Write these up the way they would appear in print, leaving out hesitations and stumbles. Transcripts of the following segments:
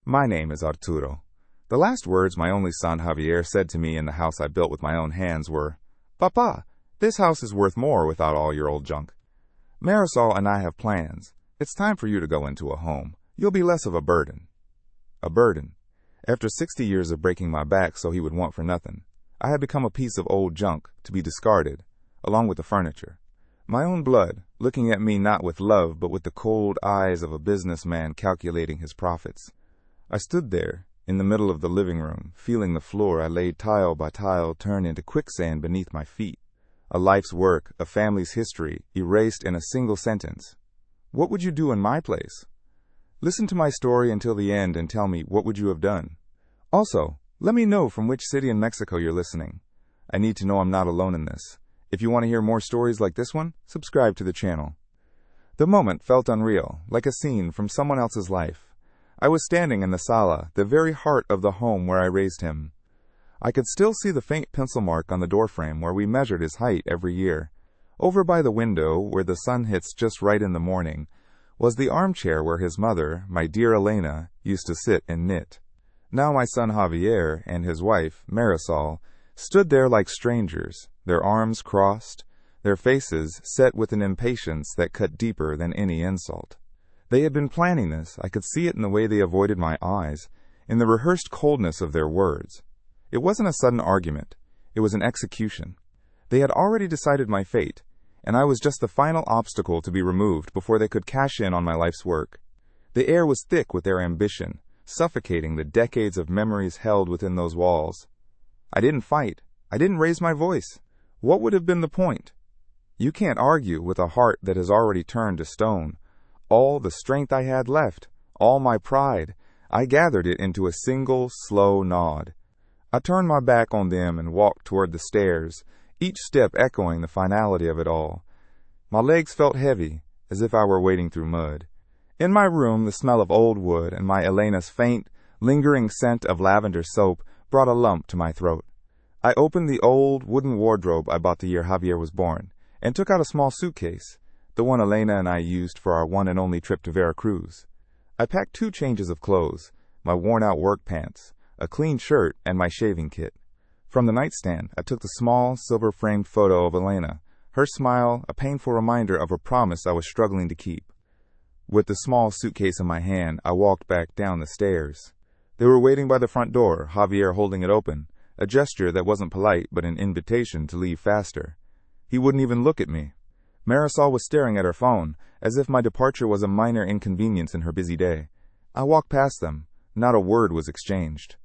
My name is Arturo. The last words my only son Javier said to me in the house I built with my own hands were, "Papa, this house is worth more without all your old junk. Marisol and I have plans. It's time for you to go into a home. You'll be less of a burden." A burden. After 60 years of breaking my back so he would want for nothing, I had become a piece of old junk to be discarded, along with the furniture. My own blood, looking at me not with love but with the cold eyes of a businessman calculating his profits. I stood there, in the middle of the living room, feeling the floor I laid tile by tile turn into quicksand beneath my feet. A life's work, a family's history, erased in a single sentence. What would you do in my place? Listen to my story until the end and tell me what would you have done. Also, let me know from which city in Mexico you're listening. I need to know I'm not alone in this. If you want to hear more stories like this one, subscribe to the channel. The moment felt unreal, like a scene from someone else's life. I was standing in the sala, the very heart of the home where I raised him. I could still see the faint pencil mark on the doorframe where we measured his height every year. Over by the window, where the sun hits just right in the morning, was the armchair where his mother, my dear Elena, used to sit and knit. Now my son Javier and his wife, Marisol, stood there like strangers, their arms crossed, their faces set with an impatience that cut deeper than any insult. They had been planning this. I could see it in the way they avoided my eyes, in the rehearsed coldness of their words. It wasn't a sudden argument. It was an execution. They had already decided my fate, and I was just the final obstacle to be removed before they could cash in on my life's work. The air was thick with their ambition, suffocating the decades of memories held within those walls. I didn't fight. I didn't raise my voice. What would have been the point? You can't argue with a heart that has already turned to stone. All the strength I had left, all my pride, I gathered it into a single, slow nod. I turned my back on them and walked toward the stairs, each step echoing the finality of it all. My legs felt heavy, as if I were wading through mud. In my room, the smell of old wood and my Elena's faint, lingering scent of lavender soap brought a lump to my throat. I opened the old wooden wardrobe I bought the year Javier was born, and took out a small suitcase, the one Elena and I used for our one and only trip to Veracruz. I packed 2 changes of clothes, my worn-out work pants, a clean shirt, and my shaving kit. From the nightstand, I took the small, silver-framed photo of Elena, her smile a painful reminder of a promise I was struggling to keep. With the small suitcase in my hand, I walked back down the stairs. They were waiting by the front door, Javier holding it open, a gesture that wasn't polite but an invitation to leave faster. He wouldn't even look at me. Marisol was staring at her phone, as if my departure was a minor inconvenience in her busy day. I walked past them. Not a word was exchanged.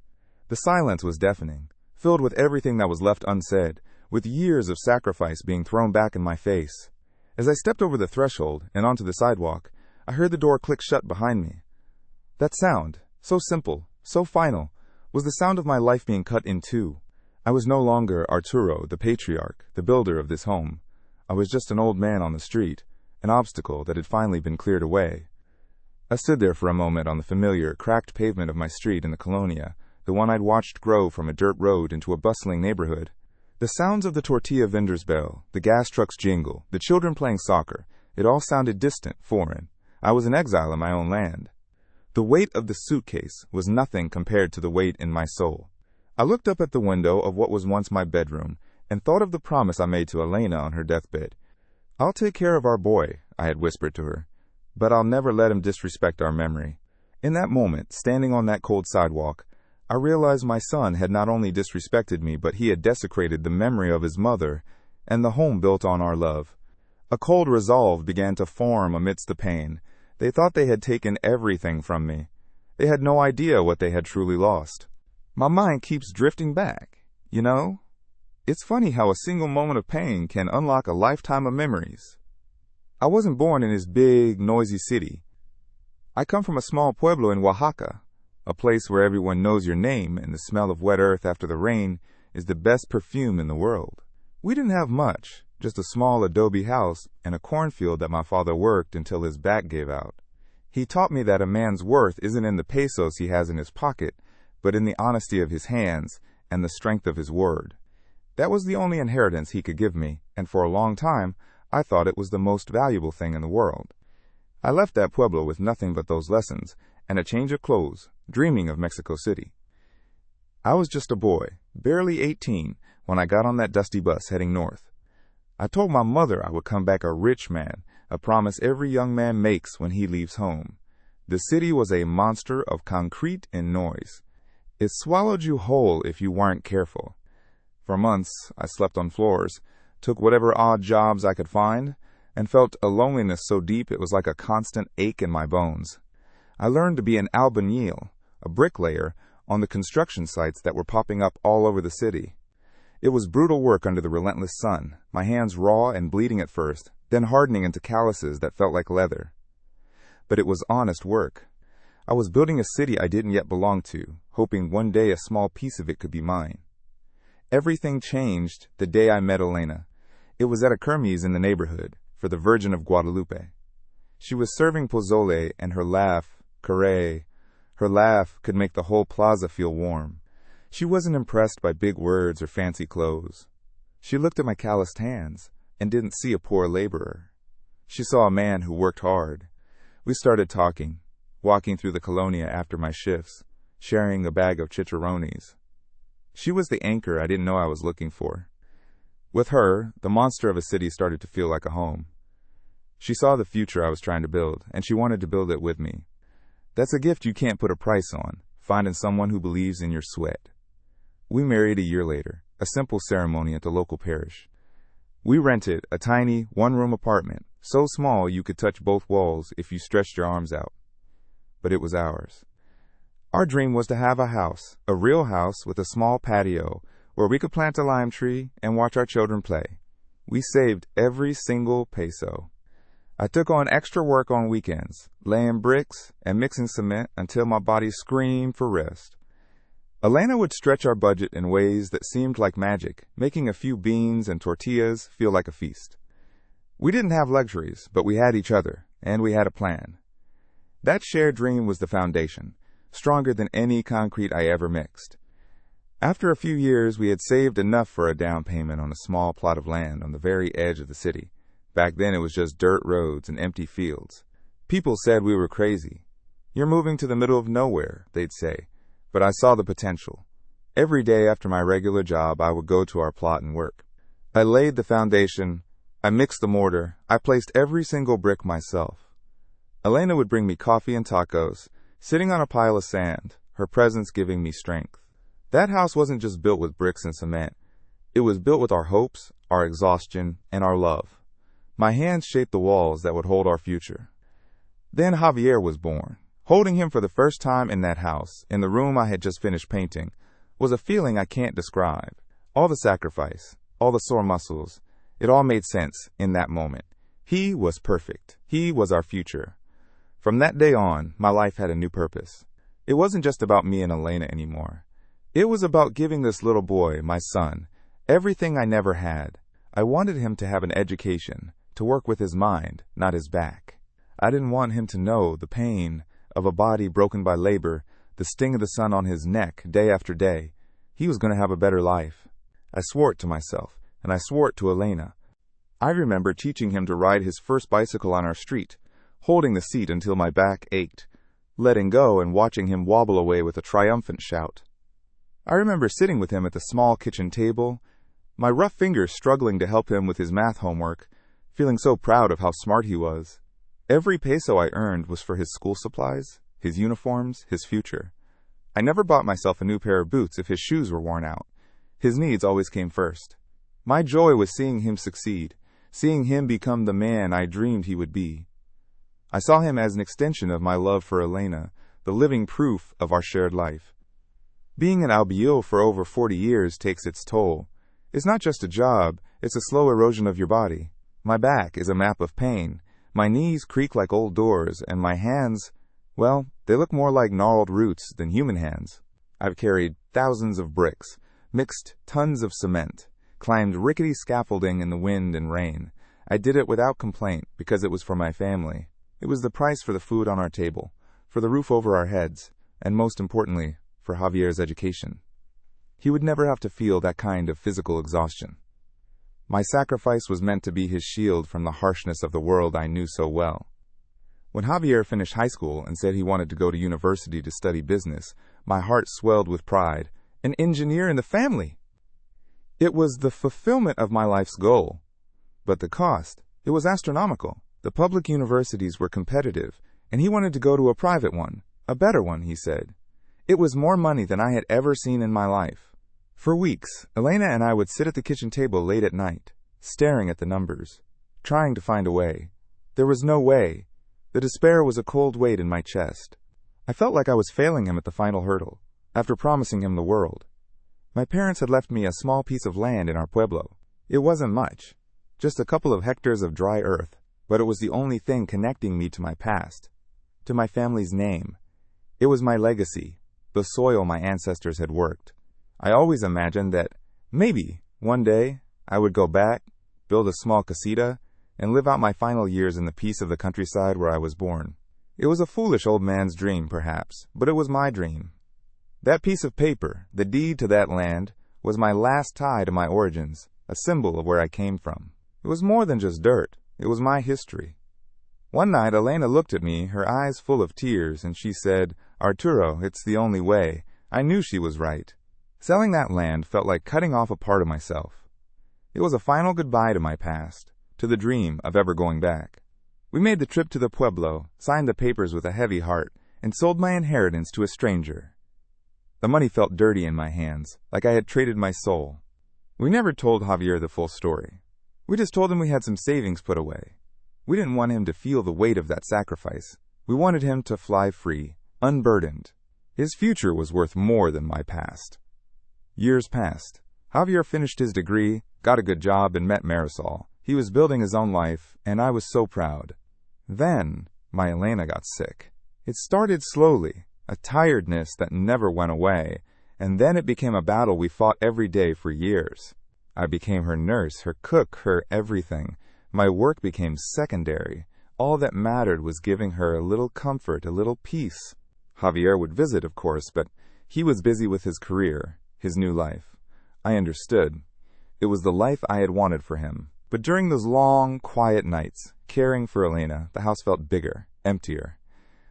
The silence was deafening, filled with everything that was left unsaid, with years of sacrifice being thrown back in my face. As I stepped over the threshold and onto the sidewalk, I heard the door click shut behind me. That sound, so simple, so final, was the sound of my life being cut in two. I was no longer Arturo, the patriarch, the builder of this home. I was just an old man on the street, an obstacle that had finally been cleared away. I stood there for a moment on the familiar, cracked pavement of my street in the Colonia, the one I'd watched grow from a dirt road into a bustling neighborhood. The sounds of the tortilla vendor's bell, the gas truck's jingle, the children playing soccer, it all sounded distant, foreign. I was an exile in my own land. The weight of the suitcase was nothing compared to the weight in my soul. I looked up at the window of what was once my bedroom and thought of the promise I made to Elena on her deathbed. "I'll take care of our boy," I had whispered to her, "but I'll never let him disrespect our memory." In that moment, standing on that cold sidewalk, I realized my son had not only disrespected me, but he had desecrated the memory of his mother and the home built on our love. A cold resolve began to form amidst the pain. They thought they had taken everything from me. They had no idea what they had truly lost. My mind keeps drifting back, you know? It's funny how a single moment of pain can unlock a lifetime of memories. I wasn't born in this big, noisy city. I come from a small pueblo in Oaxaca, a place where everyone knows your name and the smell of wet earth after the rain is the best perfume in the world. We didn't have much, just a small adobe house and a cornfield that my father worked until his back gave out. He taught me that a man's worth isn't in the pesos he has in his pocket, but in the honesty of his hands and the strength of his word. That was the only inheritance he could give me, and for a long time, I thought it was the most valuable thing in the world. I left that pueblo with nothing but those lessons, and a change of clothes, dreaming of Mexico City. I was just a boy, barely 18, when I got on that dusty bus heading north. I told my mother I would come back a rich man, a promise every young man makes when he leaves home. The city was a monster of concrete and noise. It swallowed you whole if you weren't careful. For months, I slept on floors, took whatever odd jobs I could find, and felt a loneliness so deep it was like a constant ache in my bones. I learned to be an albañil, a bricklayer, on the construction sites that were popping up all over the city. It was brutal work under the relentless sun, my hands raw and bleeding at first, then hardening into calluses that felt like leather. But it was honest work. I was building a city I didn't yet belong to, hoping one day a small piece of it could be mine. Everything changed the day I met Elena. It was at a kermesse in the neighborhood, for the Virgin of Guadalupe. She was serving pozole, and her laugh, caray, her laugh could make the whole plaza feel warm. She wasn't impressed by big words or fancy clothes. She looked at my calloused hands and didn't see a poor laborer. She saw a man who worked hard. We started talking, walking through the colonia after my shifts, sharing a bag of chicharrones. She was the anchor I didn't know I was looking for. With her, the monster of a city started to feel like a home. She saw the future I was trying to build, and she wanted to build it with me. That's a gift you can't put a price on, finding someone who believes in your sweat. We married a year later, a simple ceremony at the local parish. We rented a tiny, one-room apartment, so small you could touch both walls if you stretched your arms out. But it was ours. Our dream was to have a house, a real house with a small patio, where we could plant a lime tree and watch our children play. We saved every single peso. I took on extra work on weekends, laying bricks and mixing cement until my body screamed for rest. Elena would stretch our budget in ways that seemed like magic, making a few beans and tortillas feel like a feast. We didn't have luxuries, but we had each other, and we had a plan. That shared dream was the foundation, stronger than any concrete I ever mixed. After a few years, we had saved enough for a down payment on a small plot of land on the very edge of the city. Back then, it was just dirt roads and empty fields. People said we were crazy. "You're moving to the middle of nowhere," they'd say. But I saw the potential. Every day after my regular job, I would go to our plot and work. I laid the foundation, I mixed the mortar, I placed every single brick myself. Elena would bring me coffee and tacos, sitting on a pile of sand, her presence giving me strength. That house wasn't just built with bricks and cement. It was built with our hopes, our exhaustion, and our love. My hands shaped the walls that would hold our future. Then Javier was born. Holding him for the first time in that house, in the room I had just finished painting, was a feeling I can't describe. All the sacrifice, all the sore muscles, it all made sense in that moment. He was perfect. He was our future. From that day on, my life had a new purpose. It wasn't just about me and Elena anymore. It was about giving this little boy, my son, everything I never had. I wanted him to have an education, to work with his mind, not his back. I didn't want him to know the pain of a body broken by labor, the sting of the sun on his neck day after day. He was going to have a better life. I swore it to myself, and I swore it to Elena. I remember teaching him to ride his first bicycle on our street, holding the seat until my back ached, letting go and watching him wobble away with a triumphant shout. I remember sitting with him at the small kitchen table, my rough fingers struggling to help him with his math homework, feeling so proud of how smart he was. Every peso I earned was for his school supplies, his uniforms, his future. I never bought myself a new pair of boots if his shoes were worn out. His needs always came first. My joy was seeing him succeed, seeing him become the man I dreamed he would be. I saw him as an extension of my love for Elena, the living proof of our shared life. Being an albañil for over 40 years takes its toll. It's not just a job, it's a slow erosion of your body. My back is a map of pain. My knees creak like old doors, and my hands, well, they look more like gnarled roots than human hands. I've carried thousands of bricks, mixed tons of cement, climbed rickety scaffolding in the wind and rain. I did it without complaint because it was for my family. It was the price for the food on our table, for the roof over our heads, and most importantly, for Javier's education. He would never have to feel that kind of physical exhaustion. My sacrifice was meant to be his shield from the harshness of the world I knew so well. When Javier finished high school and said he wanted to go to university to study business, my heart swelled with pride. An engineer in the family! It was the fulfillment of my life's goal. But the cost, it was astronomical. The public universities were competitive, and he wanted to go to a private one, a better one, he said. It was more money than I had ever seen in my life. For weeks, Elena and I would sit at the kitchen table late at night, staring at the numbers, trying to find a way. There was no way. The despair was a cold weight in my chest. I felt like I was failing him at the final hurdle, after promising him the world. My parents had left me a small piece of land in our pueblo. It wasn't much, just a couple of hectares of dry earth, but it was the only thing connecting me to my past, to my family's name. It was my legacy, the soil my ancestors had worked. I always imagined that maybe one day I would go back, build a small casita, and live out my final years in the peace of the countryside where I was born. It was a foolish old man's dream, perhaps, but it was my dream. That piece of paper, the deed to that land, was my last tie to my origins, a symbol of where I came from. It was more than just dirt. It was my history. One night, Elena looked at me, her eyes full of tears, and she said, "Arturo, it's the only way." I knew she was right. Selling that land felt like cutting off a part of myself. It was a final goodbye to my past, to the dream of ever going back. We made the trip to the pueblo, signed the papers with a heavy heart, and sold my inheritance to a stranger. The money felt dirty in my hands, like I had traded my soul. We never told Javier the full story. We just told him we had some savings put away. We didn't want him to feel the weight of that sacrifice. We wanted him to fly free, unburdened. His future was worth more than my past. Years passed. Javier finished his degree, got a good job, and met Marisol. He was building his own life, and I was so proud. Then, my Elena got sick. It started slowly, a tiredness that never went away, and then it became a battle we fought every day for years. I became her nurse, her cook, her everything. My work became secondary. All that mattered was giving her a little comfort, a little peace. Javier would visit, of course, but he was busy with his career, his new life. I understood. It was the life I had wanted for him. But during those long, quiet nights, caring for Elena, the house felt bigger, emptier.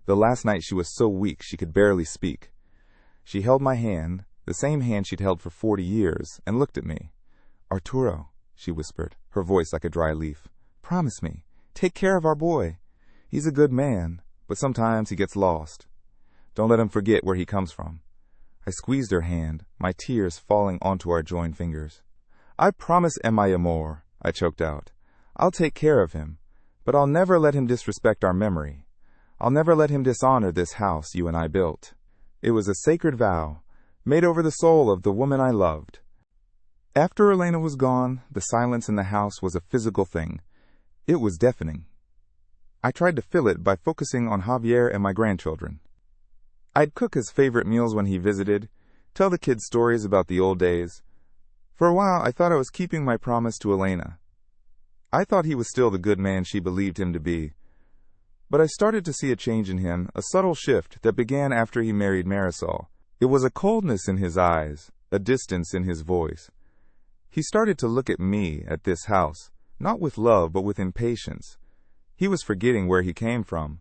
The last night she was so weak she could barely speak. She held my hand, the same hand she'd held for 40 years, and looked at me. "Arturo," she whispered, her voice like a dry leaf. "Promise me. Take care of our boy. He's a good man, but sometimes he gets lost. Don't let him forget where he comes from." I squeezed her hand, my tears falling onto our joined fingers. "I promise, mi amor," I choked out. "I'll take care of him, but I'll never let him disrespect our memory. I'll never let him dishonor this house you and I built. It was a sacred vow, made over the soul of the woman I loved." After Elena was gone, the silence in the house was a physical thing. It was deafening. I tried to fill it by focusing on Javier and my grandchildren. I'd cook his favorite meals when he visited, tell the kids stories about the old days. For a while, I thought I was keeping my promise to Elena. I thought he was still the good man she believed him to be. But I started to see a change in him, a subtle shift that began after he married Marisol. It was a coldness in his eyes, a distance in his voice. He started to look at me, at this house, not with love, but with impatience. He was forgetting where he came from.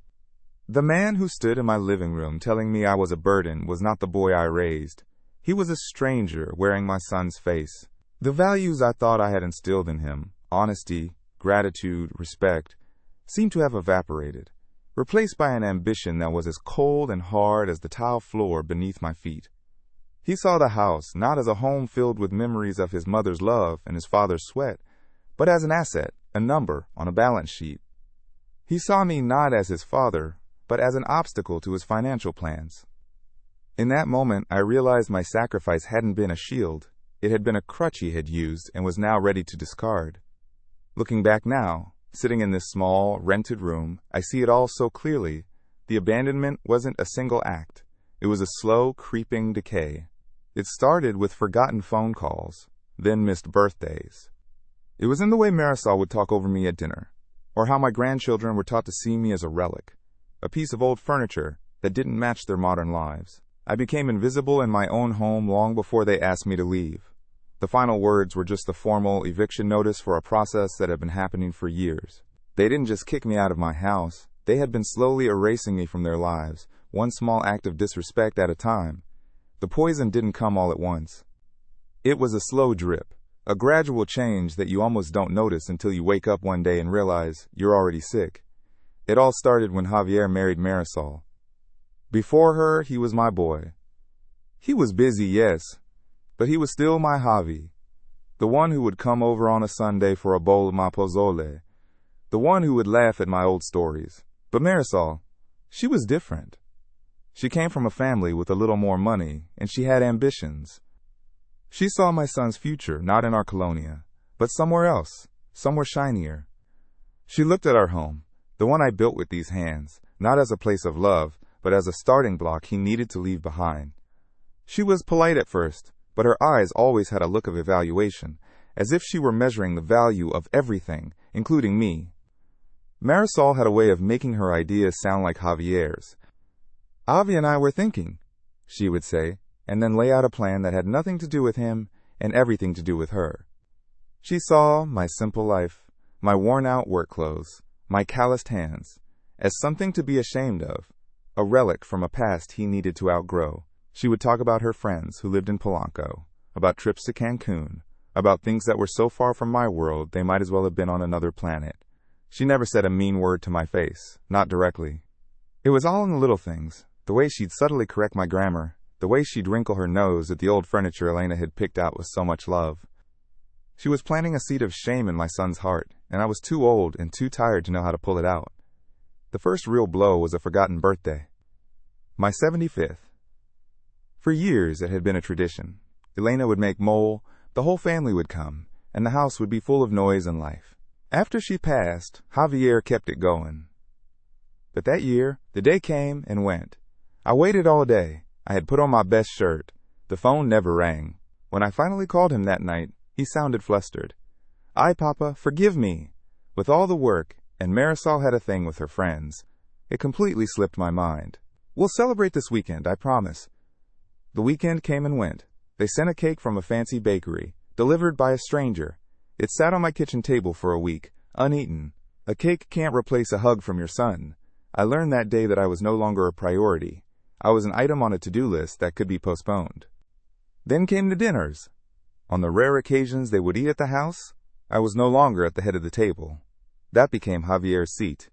The man who stood in my living room telling me I was a burden was not the boy I raised. He was a stranger wearing my son's face. The values I thought I had instilled in him, honesty, gratitude, respect, seemed to have evaporated, replaced by an ambition that was as cold and hard as the tile floor beneath my feet. He saw the house not as a home filled with memories of his mother's love and his father's sweat, but as an asset, a number on a balance sheet. He saw me not as his father, but as an obstacle to his financial plans. In that moment, I realized my sacrifice hadn't been a shield. It had been a crutch he had used and was now ready to discard. Looking back now, sitting in this small, rented room, I see it all so clearly. The abandonment wasn't a single act. It was a slow, creeping decay. It started with forgotten phone calls, then missed birthdays. It was in the way Marisol would talk over me at dinner, or how my grandchildren were taught to see me as a relic, a piece of old furniture that didn't match their modern lives. I became invisible in my own home long before they asked me to leave. The final words were just the formal eviction notice for a process that had been happening for years. They didn't just kick me out of my house, They had been slowly erasing me from their lives, one small act of disrespect at a time. The poison didn't come all at once. It was a slow drip, a gradual change that you almost don't notice until you wake up one day and realize you're already sick. It all started when Javier married Marisol. Before her, he was my boy. He was busy, yes, but he was still my Javi. The one who would come over on a Sunday for a bowl of my pozole. The one who would laugh at my old stories. But Marisol, she was different. She came from a family with a little more money, and she had ambitions. She saw my son's future not in our colonia, but somewhere else, somewhere shinier. She looked at our home, the one I built with these hands, not as a place of love, but as a starting block he needed to leave behind. She was polite at first, but her eyes always had a look of evaluation, as if she were measuring the value of everything, including me. Marisol had a way of making her ideas sound like Javier's. Avi and I were thinking, she would say, and then lay out a plan that had nothing to do with him and everything to do with her. She saw my simple life, my worn-out work clothes, my calloused hands, as something to be ashamed of, a relic from a past he needed to outgrow. She would talk about her friends who lived in Polanco, about trips to Cancun, about things that were so far from my world they might as well have been on another planet. She never said a mean word to my face, not directly. It was all in the little things, the way she'd subtly correct my grammar, the way she'd wrinkle her nose at the old furniture Elena had picked out with so much love. She was planting a seed of shame in my son's heart, and I was too old and too tired to know how to pull it out. The first real blow was a forgotten birthday. My 75th. For years it had been a tradition. Elena would make mole, the whole family would come, and the house would be full of noise and life. After she passed, Javier kept it going. But that year, the day came and went. I waited all day. I had put on my best shirt. The phone never rang. When I finally called him that night, he sounded flustered. "Ay, Papa, forgive me." With all the work, and Marisol had a thing with her friends, it completely slipped my mind. "We'll celebrate this weekend, I promise." The weekend came and went. They sent a cake from a fancy bakery, delivered by a stranger. It sat on my kitchen table for a week, uneaten. A cake can't replace a hug from your son. I learned that day that I was no longer a priority. I was an item on a to-do list that could be postponed. Then came the dinners. On the rare occasions they would eat at the house, I was no longer at the head of the table. That became Javier's seat.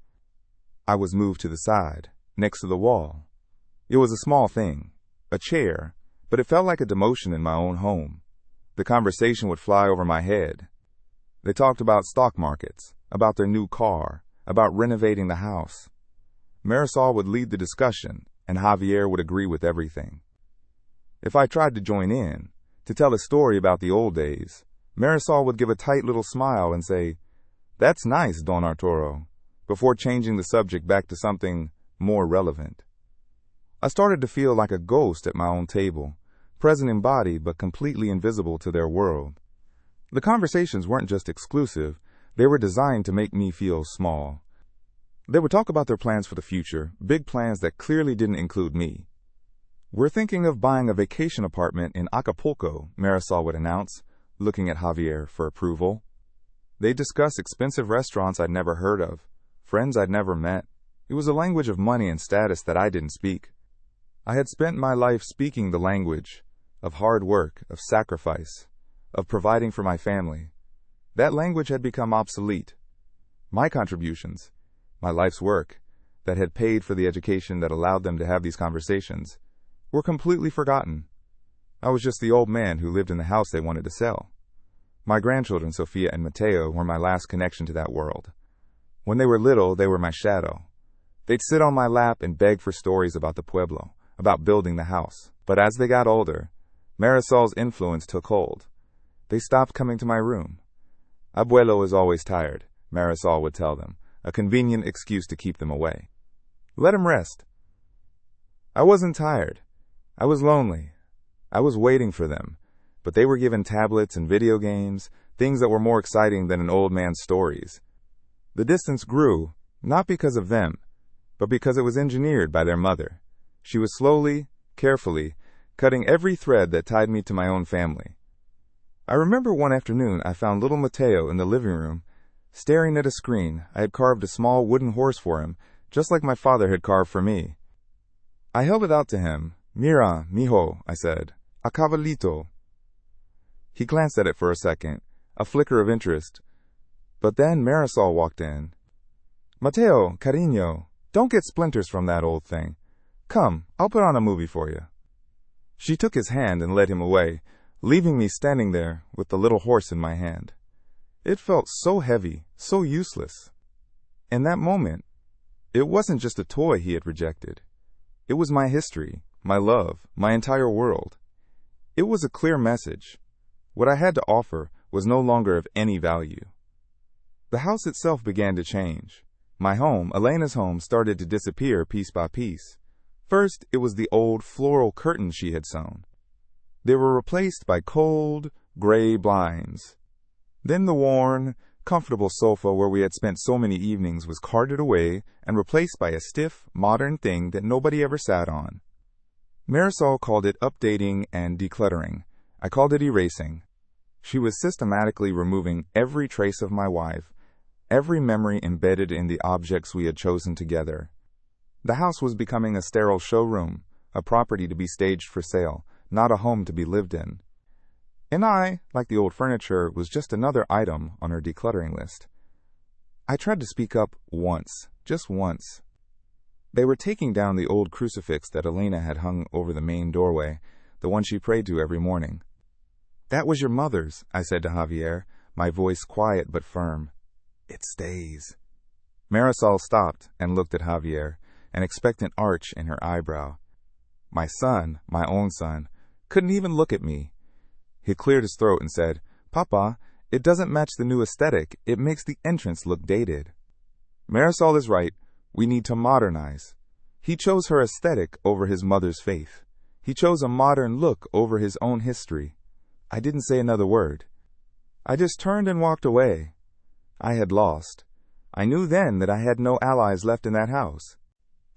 I was moved to the side, next to the wall. It was a small thing, a chair, but it felt like a demotion in my own home. The conversation would fly over my head. They talked about stock markets, about their new car, about renovating the house. Marisol would lead the discussion, and Javier would agree with everything. If I tried to join in, to tell a story about the old days, Marisol would give a tight little smile and say, "That's nice, Don Arturo," before changing the subject back to something more relevant. I started to feel like a ghost at my own table, present in body but completely invisible to their world. The conversations weren't just exclusive, they were designed to make me feel small. They would talk about their plans for the future, big plans that clearly didn't include me. "We're thinking of buying a vacation apartment in Acapulco," Marisol would announce, looking at Javier for approval. They'd discuss expensive restaurants I'd never heard of, friends I'd never met. It was a language of money and status that I didn't speak. I had spent my life speaking the language of hard work, of sacrifice, of providing for my family. That language had become obsolete. My contributions, my life's work, that had paid for the education that allowed them to have these conversations, were completely forgotten. I was just the old man who lived in the house they wanted to sell. My grandchildren, Sofia and Mateo, were my last connection to that world. When they were little, they were my shadow. They'd sit on my lap and beg for stories about the pueblo, about building the house. But as they got older, Marisol's influence took hold. They stopped coming to my room. "Abuelo is always tired," Marisol would tell them, a convenient excuse to keep them away. "Let him rest." I wasn't tired. I was lonely. I was waiting for them, but they were given tablets and video games, things that were more exciting than an old man's stories. The distance grew, not because of them, but because it was engineered by their mother. She was slowly, carefully, cutting every thread that tied me to my own family. I remember one afternoon I found little Mateo in the living room, staring at a screen. I had carved a small wooden horse for him, just like my father had carved for me. I held it out to him. Mira, mijo, I said. A caballito. He glanced at it for a second, a flicker of interest. But then Marisol walked in. Mateo, cariño, don't get splinters from that old thing. Come, I'll put on a movie for you. She took his hand and led him away, leaving me standing there with the little horse in my hand. It felt so heavy, so useless. In that moment, it wasn't just a toy he had rejected. It was my history, my love, my entire world. It was a clear message. What I had to offer was no longer of any value. The house itself began to change. My home, Elena's home, started to disappear piece by piece. First, it was the old floral curtains she had sewn. They were replaced by cold, gray blinds. Then the worn, comfortable sofa where we had spent so many evenings was carted away and replaced by a stiff, modern thing that nobody ever sat on. Marisol called it updating and decluttering. I called it erasing. She was systematically removing every trace of my wife, every memory embedded in the objects we had chosen together. The house was becoming a sterile showroom, a property to be staged for sale, not a home to be lived in. And I, like the old furniture, was just another item on her decluttering list. I tried to speak up once, just once. They were taking down the old crucifix that Elena had hung over the main doorway, the one she prayed to every morning. That was your mother's, I said to Javier, my voice quiet but firm. It stays. Marisol stopped and looked at Javier, an expectant arch in her eyebrow. My son, my own son, couldn't even look at me. He cleared his throat and said, Papa, it doesn't match the new aesthetic. It makes the entrance look dated. Marisol is right. We need to modernize. He chose her aesthetic over his mother's faith. He chose a modern look over his own history. I didn't say another word. I just turned and walked away. I had lost. I knew then that I had no allies left in that house.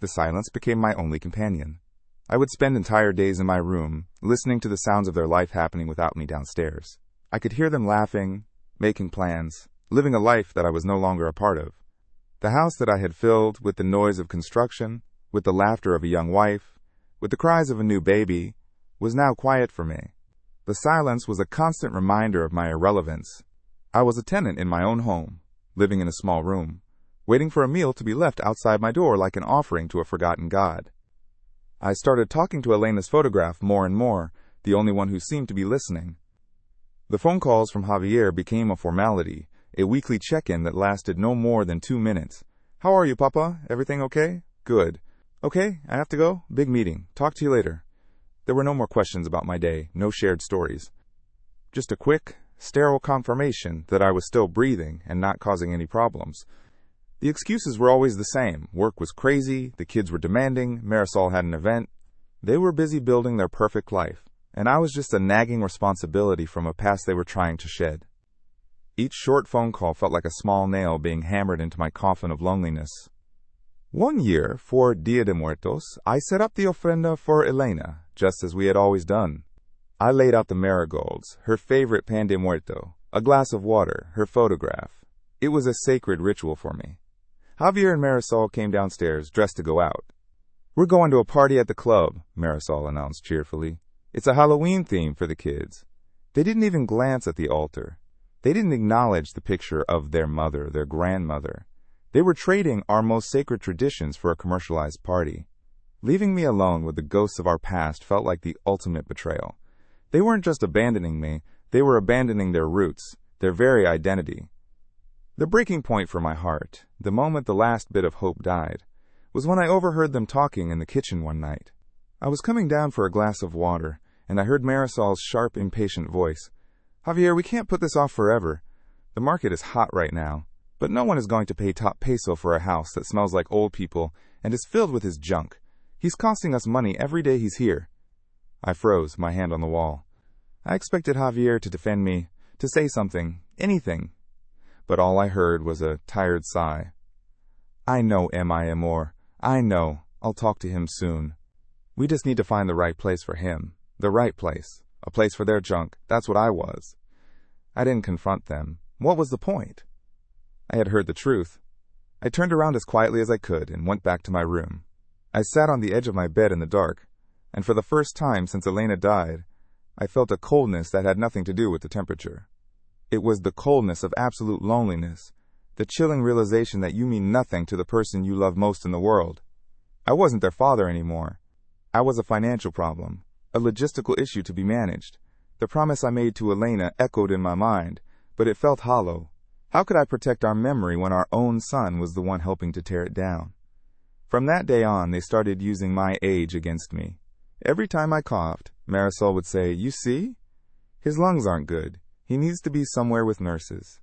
The silence became my only companion. I would spend entire days in my room, listening to the sounds of their life happening without me downstairs. I could hear them laughing, making plans, living a life that I was no longer a part of. The house that I had filled with the noise of construction, with the laughter of a young wife, with the cries of a new baby, was now quiet for me. The silence was a constant reminder of my irrelevance. I was a tenant in my own home, living in a small room, waiting for a meal to be left outside my door like an offering to a forgotten god. I started talking to Elena's photograph more and more, the only one who seemed to be listening. The phone calls from Javier became a formality, a weekly check-in that lasted no more than 2 minutes. How are you, Papa? Everything okay? Good. Okay, I have to go. Big meeting. Talk to you later. There were no more questions about my day, no shared stories. Just a quick, sterile confirmation that I was still breathing and not causing any problems. The excuses were always the same. Work was crazy, the kids were demanding, Marisol had an event. They were busy building their perfect life, and I was just a nagging responsibility from a past they were trying to shed. Each short phone call felt like a small nail being hammered into my coffin of loneliness. One year, for Dia de Muertos, I set up the ofrenda for Elena, just as we had always done. I laid out the marigolds, her favorite pan de muerto, a glass of water, her photograph. It was a sacred ritual for me. Javier and Marisol came downstairs, dressed to go out. We're going to a party at the club, Marisol announced cheerfully. It's a Halloween theme for the kids. They didn't even glance at the altar. They didn't acknowledge the picture of their mother, their grandmother. They were trading our most sacred traditions for a commercialized party. Leaving me alone with the ghosts of our past felt like the ultimate betrayal. They weren't just abandoning me, they were abandoning their roots, their very identity. The breaking point for my heart, the moment the last bit of hope died, was when I overheard them talking in the kitchen one night. I was coming down for a glass of water, and I heard Marisol's sharp, impatient voice. Javier, we can't put this off forever. The market is hot right now, but no one is going to pay top peso for a house that smells like old people and is filled with his junk. He's costing us money every day he's here. I froze, my hand on the wall. I expected Javier to defend me, to say something, anything. But all I heard was a tired sigh. I know, mi amor. I know. I'll talk to him soon. We just need to find the right place for him. The right place. A place for their junk. That's what I was. I didn't confront them. What was the point? I had heard the truth. I turned around as quietly as I could and went back to my room. I sat on the edge of my bed in the dark, and for the first time since Elena died, I felt a coldness that had nothing to do with the temperature. It was the coldness of absolute loneliness, the chilling realization that you mean nothing to the person you love most in the world. I wasn't their father anymore. I was a financial problem, a logistical issue to be managed. The promise I made to Elena echoed in my mind, but it felt hollow. How could I protect our memory when our own son was the one helping to tear it down? From that day on, they started using my age against me. Every time I coughed, Marisol would say, "You see? His lungs aren't good. He needs to be somewhere with nurses."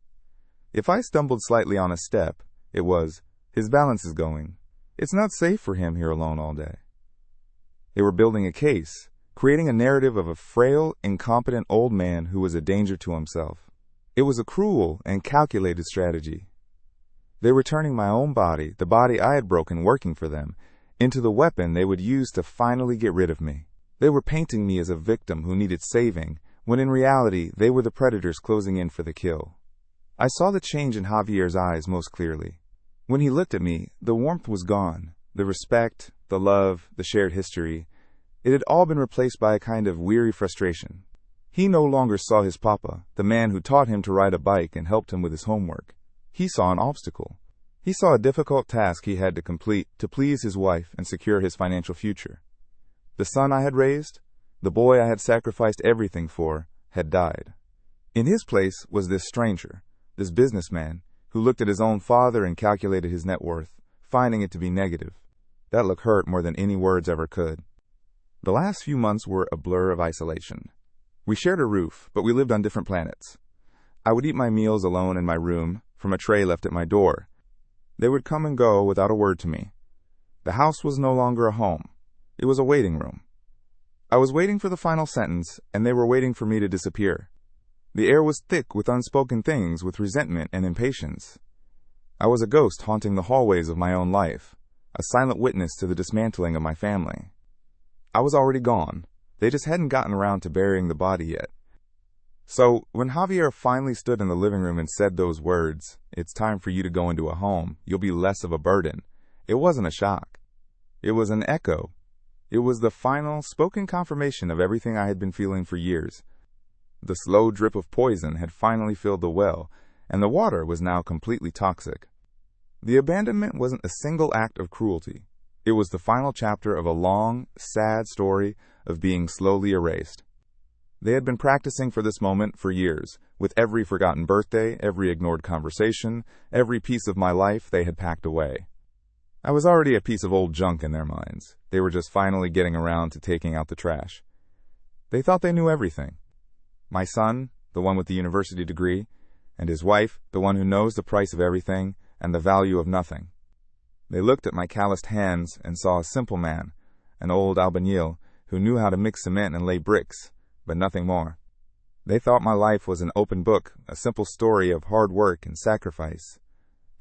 If I stumbled slightly on a step, it was, "His balance is going. It's not safe for him here alone all day." They were building a case, creating a narrative of a frail, incompetent old man who was a danger to himself. It was a cruel and calculated strategy. They were turning my own body, the body I had broken working for them, into the weapon they would use to finally get rid of me. They were painting me as a victim who needed saving, when in reality they were the predators closing in for the kill. I saw the change in Javier's eyes most clearly. When he looked at me, the warmth was gone, the respect, the love, the shared history. It had all been replaced by a kind of weary frustration. He no longer saw his papa, the man who taught him to ride a bike and helped him with his homework. He saw an obstacle. He saw a difficult task he had to complete to please his wife and secure his financial future. The son I had raised, the boy I had sacrificed everything for, had died. In his place was this stranger, this businessman, who looked at his own father and calculated his net worth, finding it to be negative. That look hurt more than any words ever could. The last few months were a blur of isolation. We shared a roof, but we lived on different planets. I would eat my meals alone in my room, from a tray left at my door. They would come and go without a word to me. The house was no longer a home. It was a waiting room. I was waiting for the final sentence, and they were waiting for me to disappear. The air was thick with unspoken things, with resentment and impatience. I was a ghost haunting the hallways of my own life, a silent witness to the dismantling of my family. I was already gone. They just hadn't gotten around to burying the body yet. So, when Javier finally stood in the living room and said those words, "It's time for you to go into a home, you'll be less of a burden," it wasn't a shock. It was an echo. It was the final, spoken confirmation of everything I had been feeling for years. The slow drip of poison had finally filled the well, and the water was now completely toxic. The abandonment wasn't a single act of cruelty. It was the final chapter of a long, sad story of being slowly erased. They had been practicing for this moment for years, with every forgotten birthday, every ignored conversation, every piece of my life they had packed away. I was already a piece of old junk in their minds. They were just finally getting around to taking out the trash. They thought they knew everything. My son, the one with the university degree, and his wife, the one who knows the price of everything and the value of nothing. They looked at my calloused hands and saw a simple man, an old albañil who knew how to mix cement and lay bricks, but nothing more. They thought my life was an open book, a simple story of hard work and sacrifice.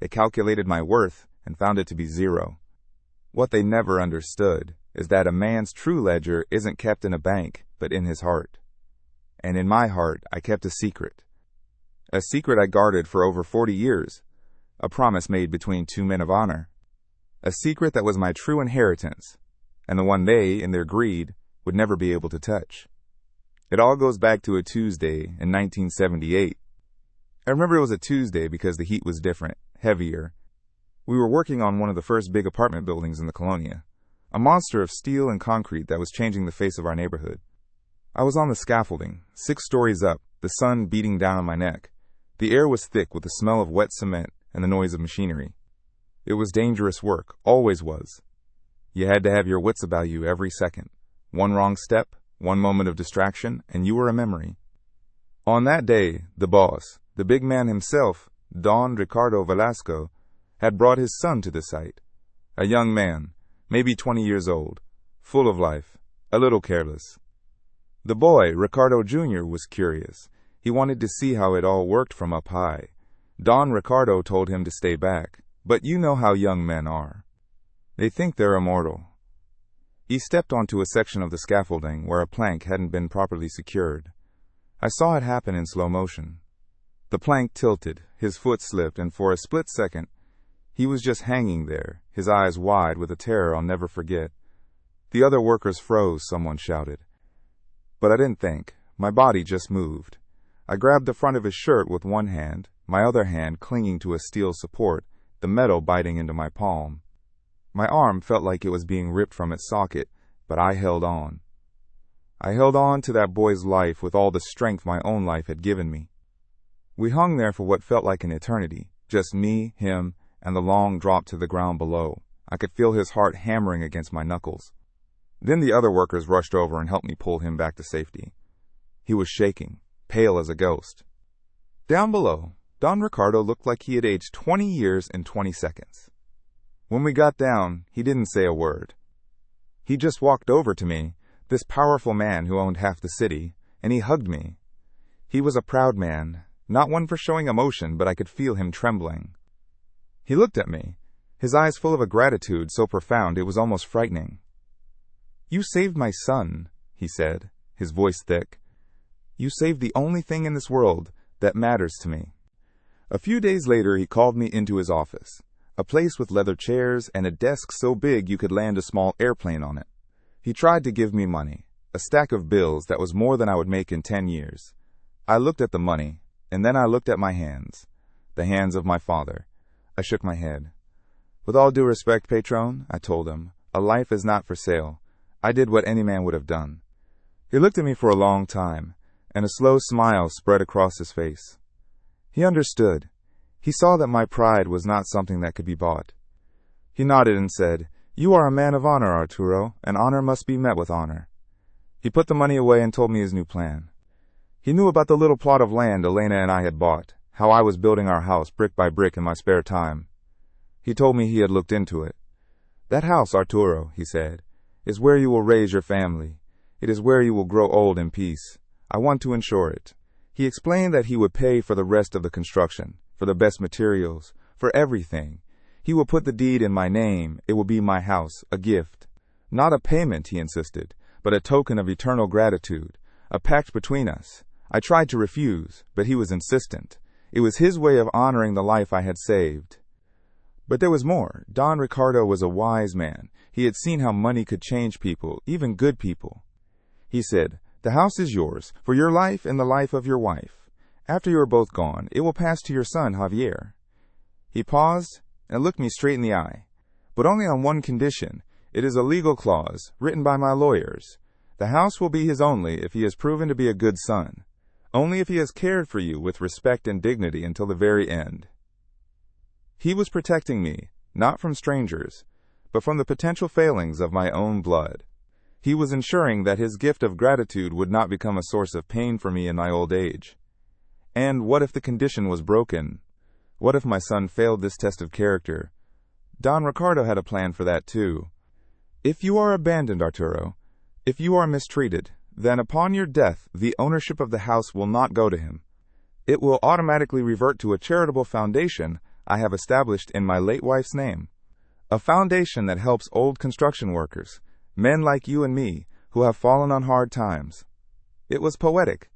They calculated my worth and found it to be zero. What they never understood is that a man's true ledger isn't kept in a bank, but in his heart. And in my heart, I kept a secret. A secret I guarded for over 40 years, a promise made between two men of honor. A secret that was my true inheritance, and the one they, in their greed, would never be able to touch. It all goes back to a Tuesday in 1978. I remember it was a Tuesday because the heat was different, heavier. We were working on one of the first big apartment buildings in the Colonia, a monster of steel and concrete that was changing the face of our neighborhood. I was on the scaffolding, 6 stories up, the sun beating down on my neck. The air was thick with the smell of wet cement and the noise of machinery. It was dangerous work, always was. You had to have your wits about you every second. One wrong step, one moment of distraction, and you were a memory. On that day, the boss, the big man himself, Don Ricardo Velasco, had brought his son to the site. A young man, maybe 20 years old, full of life, a little careless. The boy, Ricardo Jr., was curious. He wanted to see how it all worked from up high. Don Ricardo told him to stay back, but you know how young men are. They think they're immortal. He stepped onto a section of the scaffolding where a plank hadn't been properly secured. I saw it happen in slow motion. The plank tilted, his foot slipped, and for a split second, He was just hanging there, his eyes wide with a terror I'll never forget. The other workers froze, someone shouted. But I didn't think. My body just moved. I grabbed the front of his shirt with one hand, my other hand clinging to a steel support, the metal biting into my palm. My arm felt like it was being ripped from its socket, but I held on. I held on to that boy's life with all the strength my own life had given me. We hung there for what felt like an eternity, just me, him, and the long drop to the ground below. I could feel his heart hammering against my knuckles. Then the other workers rushed over and helped me pull him back to safety. He was shaking, pale as a ghost. Down below, Don Ricardo looked like he had aged 20 years in 20 seconds. When we got down, he didn't say a word. He just walked over to me, this powerful man who owned half the city, and he hugged me. He was a proud man, not one for showing emotion, but I could feel him trembling. He looked at me, his eyes full of a gratitude so profound it was almost frightening. "You saved my son," he said, his voice thick. "You saved the only thing in this world that matters to me." A few days later he called me into his office, a place with leather chairs and a desk so big you could land a small airplane on it. He tried to give me money, a stack of bills that was more than I would make in 10 years. I looked at the money, and then I looked at my hands, the hands of my father. I shook my head. "With all due respect, Patron," I told him, "a life is not for sale. I did what any man would have done." He looked at me for a long time, and a slow smile spread across his face. He understood. He saw that my pride was not something that could be bought. He nodded and said, "You are a man of honor, Arturo, and honor must be met with honor." He put the money away and told me his new plan. He knew about the little plot of land Elena and I had bought, how I was building our house brick by brick in my spare time. He told me he had looked into it. "That house, Arturo," he said, "is where you will raise your family. It is where you will grow old in peace. I want to insure it." He explained that he would pay for the rest of the construction, for the best materials, for everything. He will put the deed in my name. It will be my house, a gift. Not a payment, he insisted, but a token of eternal gratitude, a pact between us. I tried to refuse, but he was insistent. It was his way of honoring the life I had saved. But there was more. Don Ricardo was a wise man. He had seen how money could change people, even good people. He said, "The house is yours, for your life and the life of your wife. After you are both gone, it will pass to your son, Javier." He paused and looked me straight in the eye. "But only on one condition. It is a legal clause, written by my lawyers. The house will be his only if he has proven to be a good son. Only if he has cared for you with respect and dignity until the very end." He was protecting me, not from strangers, but from the potential failings of my own blood. He was ensuring that his gift of gratitude would not become a source of pain for me in my old age. And what if the condition was broken? What if my son failed this test of character? Don Ricardo had a plan for that too. "If you are abandoned, Arturo, if you are mistreated, then upon your death, the ownership of the house will not go to him. It will automatically revert to a charitable foundation I have established in my late wife's name. A foundation that helps old construction workers, men like you and me, who have fallen on hard times." It was poetic.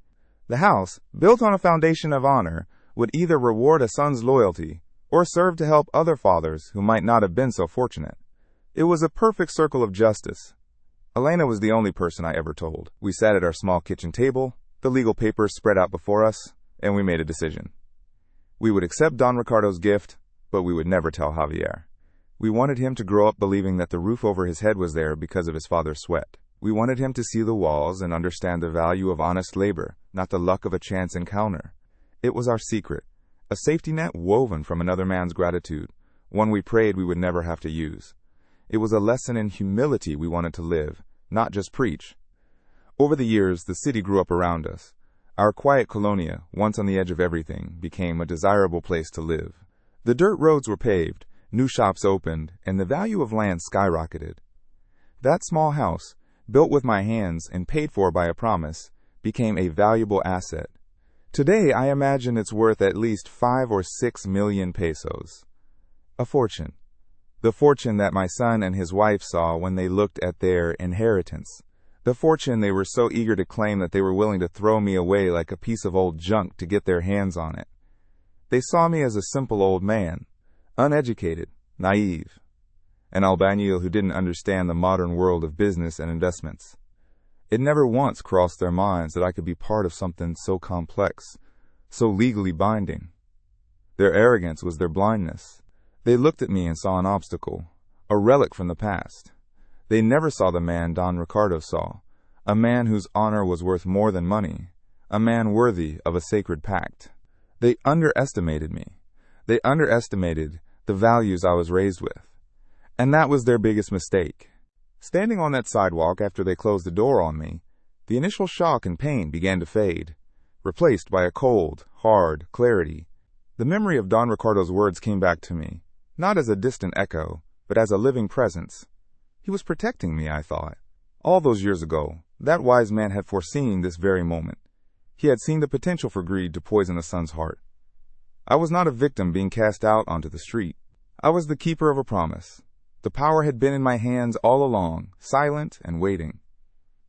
The house, built on a foundation of honor, would either reward a son's loyalty or serve to help other fathers who might not have been so fortunate. It was a perfect circle of justice. Elena was the only person I ever told. We sat at our small kitchen table, the legal papers spread out before us, and we made a decision. We would accept Don Ricardo's gift, but we would never tell Javier. We wanted him to grow up believing that the roof over his head was there because of his father's sweat. We wanted him to see the walls and understand the value of honest labor, not the luck of a chance encounter. It was our secret, a safety net woven from another man's gratitude, one we prayed we would never have to use. It was a lesson in humility we wanted to live, not just preach. Over the years, the city grew up around us. Our quiet colonia, once on the edge of everything, became a desirable place to live. The dirt roads were paved, new shops opened, and the value of land skyrocketed. That small house, built with my hands and paid for by a promise, became a valuable asset. Today, I imagine it's worth at least 5 or 6 million pesos. A fortune. The fortune that my son and his wife saw when they looked at their inheritance. The fortune they were so eager to claim that they were willing to throw me away like a piece of old junk to get their hands on it. They saw me as a simple old man, uneducated, naive, an albanil who didn't understand the modern world of business and investments. It never once crossed their minds that I could be part of something so complex, so legally binding. Their arrogance was their blindness. They looked at me and saw an obstacle, a relic from the past. They never saw the man Don Ricardo saw, a man whose honor was worth more than money, a man worthy of a sacred pact. They underestimated me. They underestimated the values I was raised with. And that was their biggest mistake. Standing on that sidewalk after they closed the door on me, the initial shock and pain began to fade, replaced by a cold, hard clarity. The memory of Don Ricardo's words came back to me, not as a distant echo, but as a living presence. He was protecting me, I thought. All those years ago, that wise man had foreseen this very moment. He had seen the potential for greed to poison a son's heart. I was not a victim being cast out onto the street. I was the keeper of a promise. The power had been in my hands all along, silent and waiting.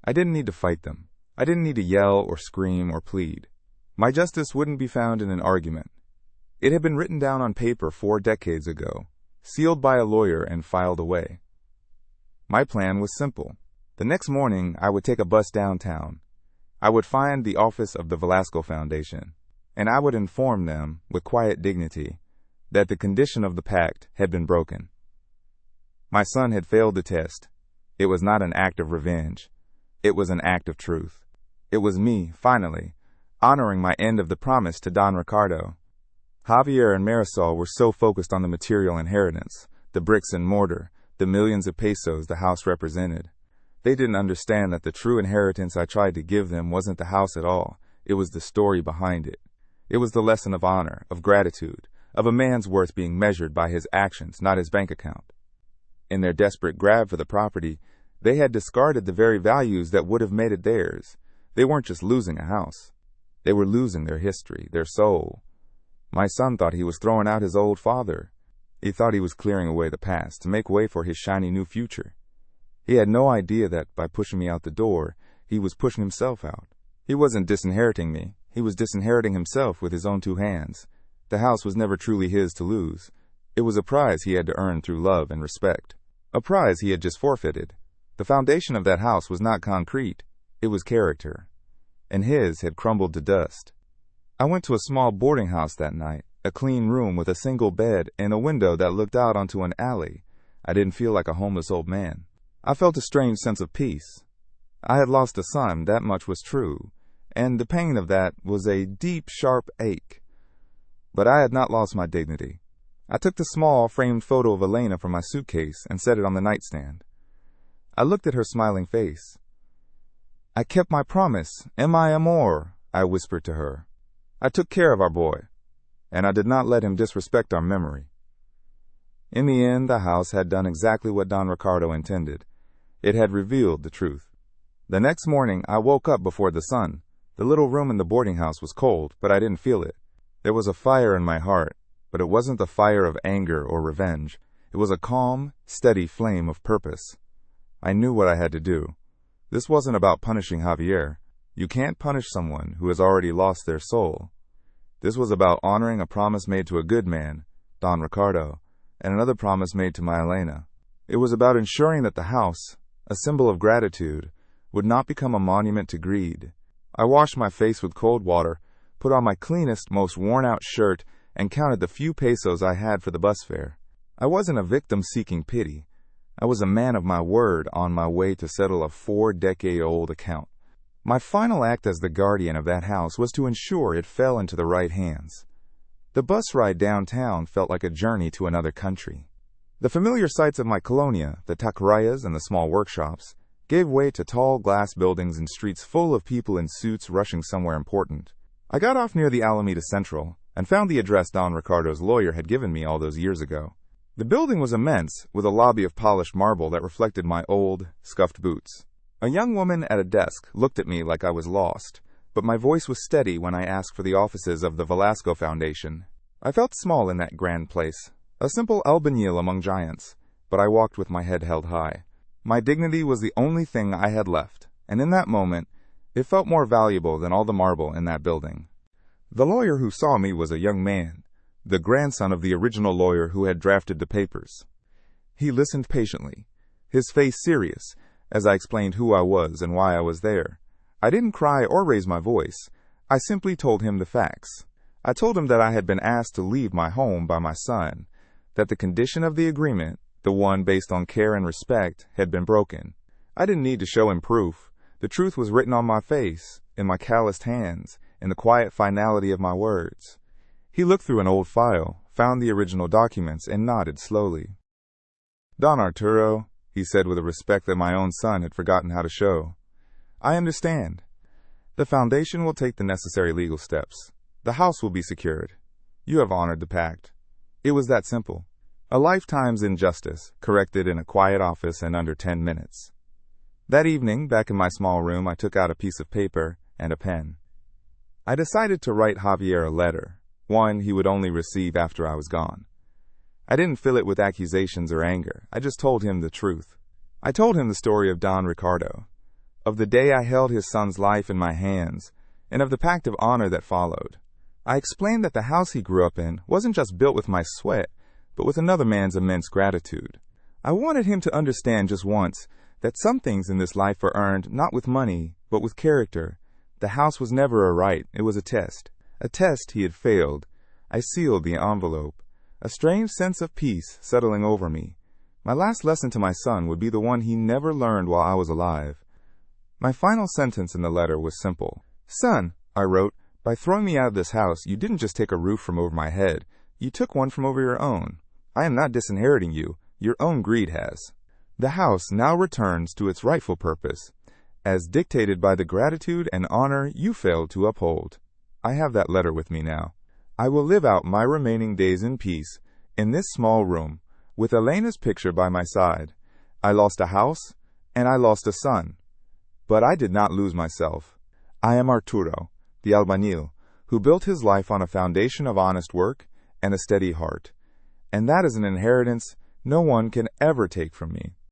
I didn't need to fight them. I didn't need to yell or scream or plead. My justice wouldn't be found in an argument. It had been written down on paper 4 decades ago, sealed by a lawyer and filed away. My plan was simple. The next morning, I would take a bus downtown. I would find the office of the Velasco Foundation, and I would inform them, with quiet dignity, that the condition of the pact had been broken. My son had failed the test. It was not an act of revenge. It was an act of truth. It was me, finally, honoring my end of the promise to Don Ricardo. Javier and Marisol were so focused on the material inheritance, the bricks and mortar, the millions of pesos the house represented. They didn't understand that the true inheritance I tried to give them wasn't the house at all. It was the story behind it. It was the lesson of honor, of gratitude, of a man's worth being measured by his actions, not his bank account. In their desperate grab for the property, they had discarded the very values that would have made it theirs. They weren't just losing a house. They were losing their history, their soul. My son thought he was throwing out his old father. He thought he was clearing away the past to make way for his shiny new future. He had no idea that by pushing me out the door, he was pushing himself out. He wasn't disinheriting me. He was disinheriting himself with his own 2 hands. The house was never truly his to lose. It was a prize he had to earn through love and respect. A prize he had just forfeited. The foundation of that house was not concrete. It was character. And his had crumbled to dust. I went to a small boarding house that night, a clean room with a single bed and a window that looked out onto an alley. I didn't feel like a homeless old man. I felt a strange sense of peace. I had lost a son, that much was true, and the pain of that was a deep, sharp ache. But I had not lost my dignity. I took the small, framed photo of Elena from my suitcase and set it on the nightstand. I looked at her smiling face. I kept my promise, mi amor, I whispered to her. I took care of our boy, and I did not let him disrespect our memory. In the end, the house had done exactly what Don Ricardo intended. It had revealed the truth. The next morning, I woke up before the sun. The little room in the boarding house was cold, but I didn't feel it. There was a fire in my heart, but it wasn't the fire of anger or revenge. It was a calm, steady flame of purpose. I knew what I had to do. This wasn't about punishing Javier. You can't punish someone who has already lost their soul. This was about honoring a promise made to a good man, Don Ricardo, and another promise made to my Elena. It was about ensuring that the house, a symbol of gratitude, would not become a monument to greed. I washed my face with cold water, put on my cleanest, most worn-out shirt, and counted the few pesos I had for the bus fare. I wasn't a victim seeking pity. I was a man of my word on my way to settle a 4-decade-old account. My final act as the guardian of that house was to ensure it fell into the right hands. The bus ride downtown felt like a journey to another country. The familiar sights of my colonia, the taquerias and the small workshops, gave way to tall glass buildings and streets full of people in suits rushing somewhere important. I got off near the Alameda Central and found the address Don Ricardo's lawyer had given me all those years ago. The building was immense, with a lobby of polished marble that reflected my old, scuffed boots. A young woman at a desk looked at me like I was lost, but my voice was steady when I asked for the offices of the Velasco Foundation. I felt small in that grand place, a simple albañil among giants, but I walked with my head held high. My dignity was the only thing I had left, and in that moment, it felt more valuable than all the marble in that building. The lawyer who saw me was a young man, the grandson of the original lawyer who had drafted the papers. He listened patiently, his face serious, as I explained who I was and why I was there. I didn't cry or raise my voice. I simply told him the facts. I told him that I had been asked to leave my home by my son, that the condition of the agreement, the one based on care and respect, had been broken. I didn't need to show him proof. The truth was written on my face, in my calloused hands, in the quiet finality of my words. He looked through an old file, found the original documents, and nodded slowly. "Don Arturo," he said with a respect that my own son had forgotten how to show. "I understand. The foundation will take the necessary legal steps. The house will be secured. You have honored the pact." It was that simple. A lifetime's injustice, corrected in a quiet office and under 10 minutes. That evening, back in my small room, I took out a piece of paper and a pen. I decided to write Javier a letter, one he would only receive after I was gone. I didn't fill it with accusations or anger. I just told him the truth. I told him the story of Don Ricardo, of the day I held his son's life in my hands, and of the pact of honor that followed. I explained that the house he grew up in wasn't just built with my sweat, but with another man's immense gratitude. I wanted him to understand just once that some things in this life are earned not with money, but with character. The house was never a right, it was a test. A test he had failed. I sealed the envelope. A strange sense of peace settling over me. My last lesson to my son would be the one he never learned while I was alive. My final sentence in the letter was simple. "Son," I wrote, "by throwing me out of this house, you didn't just take a roof from over my head. You took one from over your own. I am not disinheriting you. Your own greed has. The house now returns to its rightful purpose, as dictated by the gratitude and honor you failed to uphold." I have that letter with me now. I will live out my remaining days in peace, in this small room, with Elena's picture by my side. I lost a house, and I lost a son. But I did not lose myself. I am Arturo, the albañil, who built his life on a foundation of honest work and a steady heart. And that is an inheritance no one can ever take from me.